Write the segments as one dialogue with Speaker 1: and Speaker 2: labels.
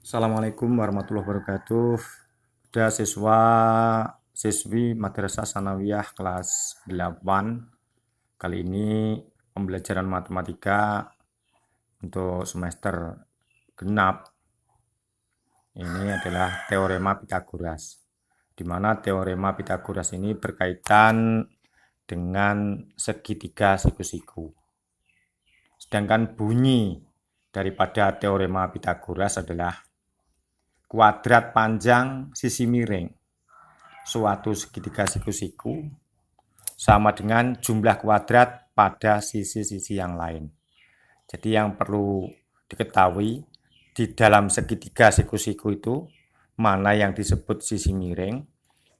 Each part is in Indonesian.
Speaker 1: Assalamualaikum warahmatullahi wabarakatuh. Ada siswi Madrasah Sanawiyah kelas 8. Kali ini pembelajaran matematika untuk semester genap. Ini adalah teorema Pitagoras. Di mana teorema Pitagoras ini berkaitan dengan segitiga siku-siku. Sedangkan bunyi daripada teorema Pitagoras adalah kuadrat panjang sisi miring suatu segitiga siku-siku sama dengan jumlah kuadrat pada sisi-sisi yang lain. Jadi yang perlu diketahui di dalam segitiga siku-siku itu mana yang disebut sisi miring,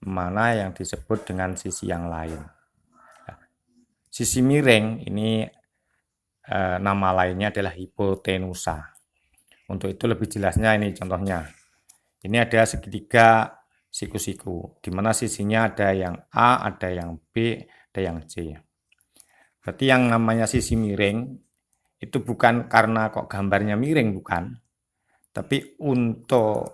Speaker 1: mana yang disebut dengan sisi yang lain. Sisi miring ini nama lainnya adalah hipotenusa. Untuk itu lebih jelasnya ini contohnya. Ini ada segitiga siku-siku, di mana sisinya ada yang A, ada yang B, ada yang C. Berarti yang namanya sisi miring itu bukan karena kok gambarnya miring, bukan. Tapi untuk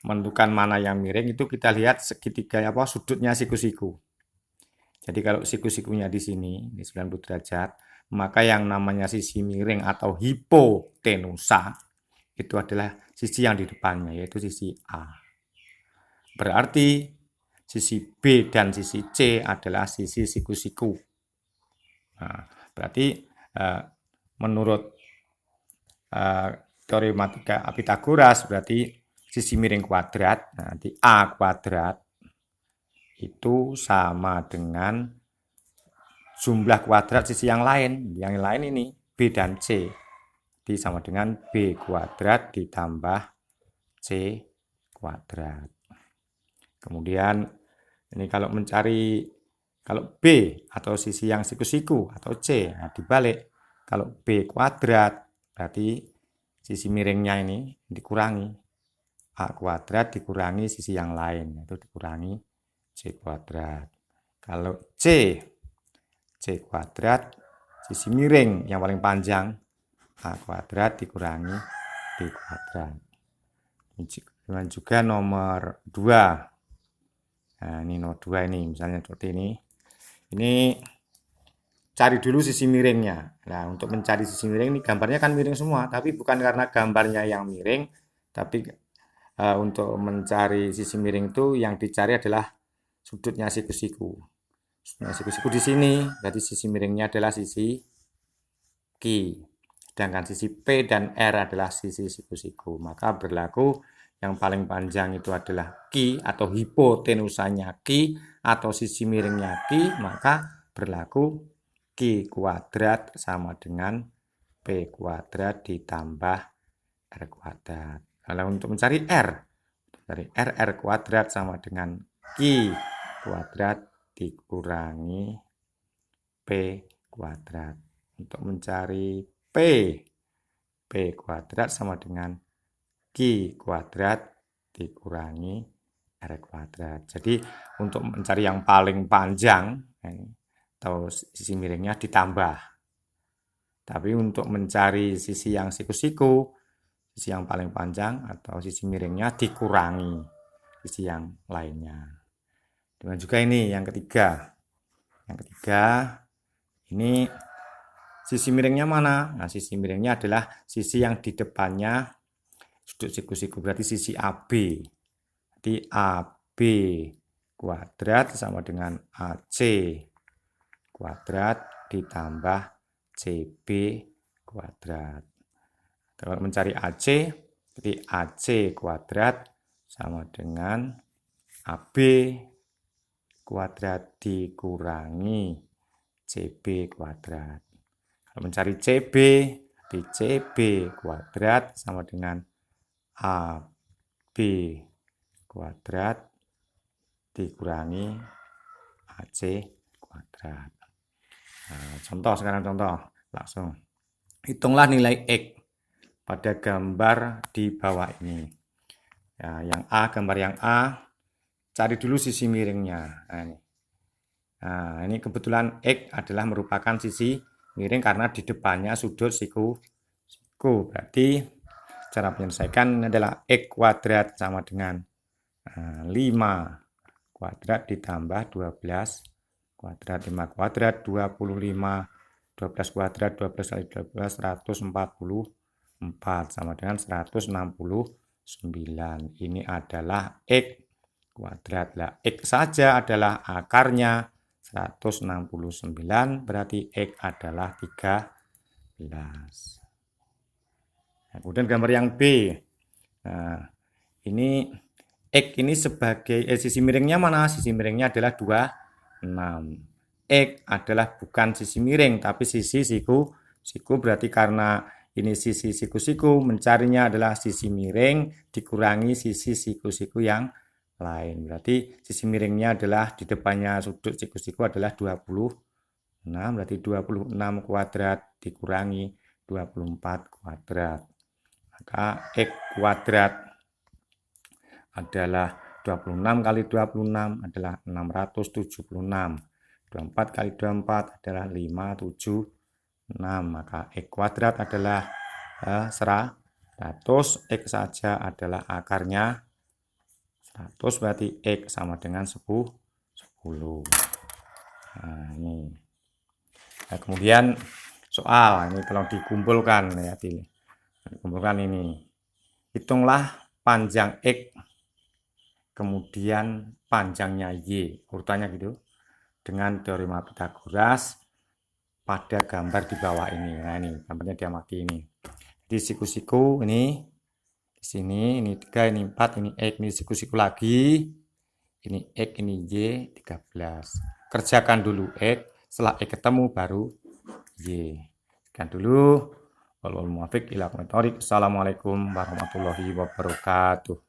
Speaker 1: menentukan mana yang miring itu kita lihat segitiga sudutnya siku-siku. Jadi kalau siku-sikunya di sini, di 90 derajat, maka yang namanya sisi miring atau hipotenusa itu adalah sisi yang di depannya, yaitu sisi A. Berarti sisi B dan sisi C adalah sisi siku-siku. Nah, berarti menurut teori matematika Pitagoras berarti sisi miring kuadrat, nanti A kuadrat itu sama dengan jumlah kuadrat sisi yang lain. Yang lain ini B dan C. Jadi sama dengan B kuadrat ditambah C kuadrat. Kemudian ini kalau B atau sisi yang siku-siku atau C, nah dibalik. Kalau B kuadrat berarti sisi miringnya ini dikurangi A kuadrat dikurangi sisi yang lain, itu dikurangi C kuadrat. Kalau C kuadrat sisi miring yang paling panjang A kuadrat dikurangi B kuadrat. Dan juga nomor 2. Nah, ini nomor 2 ini misalnya seperti ini. Ini cari dulu sisi miringnya. Nah, untuk mencari sisi miring ini gambarnya kan miring semua, tapi bukan karena gambarnya yang miring, tapi untuk mencari sisi miring itu yang dicari adalah sudutnya siku-siku. Sudutnya siku-siku di sini, berarti sisi miringnya adalah sisi Q. Sedangkan sisi P dan R adalah sisi siku-siku. Maka berlaku yang paling panjang itu adalah Q atau hipotenusanya Q atau sisi miringnya Q, maka berlaku Q kuadrat sama dengan P kuadrat ditambah R kuadrat. Kalau untuk mencari R kuadrat sama dengan Q kuadrat dikurangi P kuadrat. Untuk mencari P kuadrat sama dengan Q kuadrat dikurangi R kuadrat. Jadi untuk mencari yang paling panjang atau sisi miringnya ditambah. Tapi untuk mencari sisi yang siku-siku, sisi yang paling panjang atau sisi miringnya dikurangi sisi yang lainnya. Dan juga ini yang ketiga. Yang ketiga ini sisi miringnya mana? Nah, sisi miringnya adalah sisi yang di depannya sudut siku-siku, berarti sisi AB. Jadi AB kuadrat sama dengan AC kuadrat ditambah CB kuadrat. Kalau mencari AC, jadi AC kuadrat sama dengan AB kuadrat dikurangi CB kuadrat. Kalau mencari CB, di CB kuadrat sama dengan AB kuadrat dikurangi AC kuadrat. Nah, contoh sekarang langsung. Hitunglah nilai X pada gambar di bawah ini. Ya, gambar yang A, cari dulu sisi miringnya. Nah, ini kebetulan X adalah merupakan sisi miring karena di depannya sudut siku. Berarti Cara menyelesaikan adalah X kuadrat sama dengan 5 kuadrat ditambah 12 kuadrat. 5 kuadrat 25, 12 kuadrat 12 kali 12 144 sama dengan 169. Ini adalah X kuadrat. Lah, X saja adalah akarnya 169, berarti X adalah 13. Nah, kemudian gambar yang B. Nah, ini X ini sebagai sisi miringnya mana? Sisi miringnya adalah 26. X adalah bukan sisi miring tapi sisi siku. Berarti karena ini sisi siku, mencarinya adalah sisi miring dikurangi sisi siku yang lain. Berarti sisi miringnya adalah di depannya sudut siku adalah 26. Berarti 26 kuadrat dikurangi 24 kuadrat. Maka X kuadrat adalah 26 kali 26 adalah 676. 24 kali 24 adalah 576. Maka X kuadrat adalah 100. X saja adalah akarnya 100, berarti X sama dengan 10. Nah, ini. Nah, kemudian soal ini tolong dikumpulkan ya, dikumpulkan ini. Hitunglah panjang X kemudian panjangnya Y, urutannya gitu, dengan teorema Pythagoras pada gambar di bawah ini. Nah, ini gambarnya diamati ini. Di siku ini di sini, ini 3, ini 4, ini X, ini siku lagi. Ini X, ini Y, 13. Kerjakan dulu X, setelah X ketemu baru Y. Sekian dulu. Wallahul muwaffiq ila aqwamit thoriq. Assalamualaikum warahmatullahi wabarakatuh.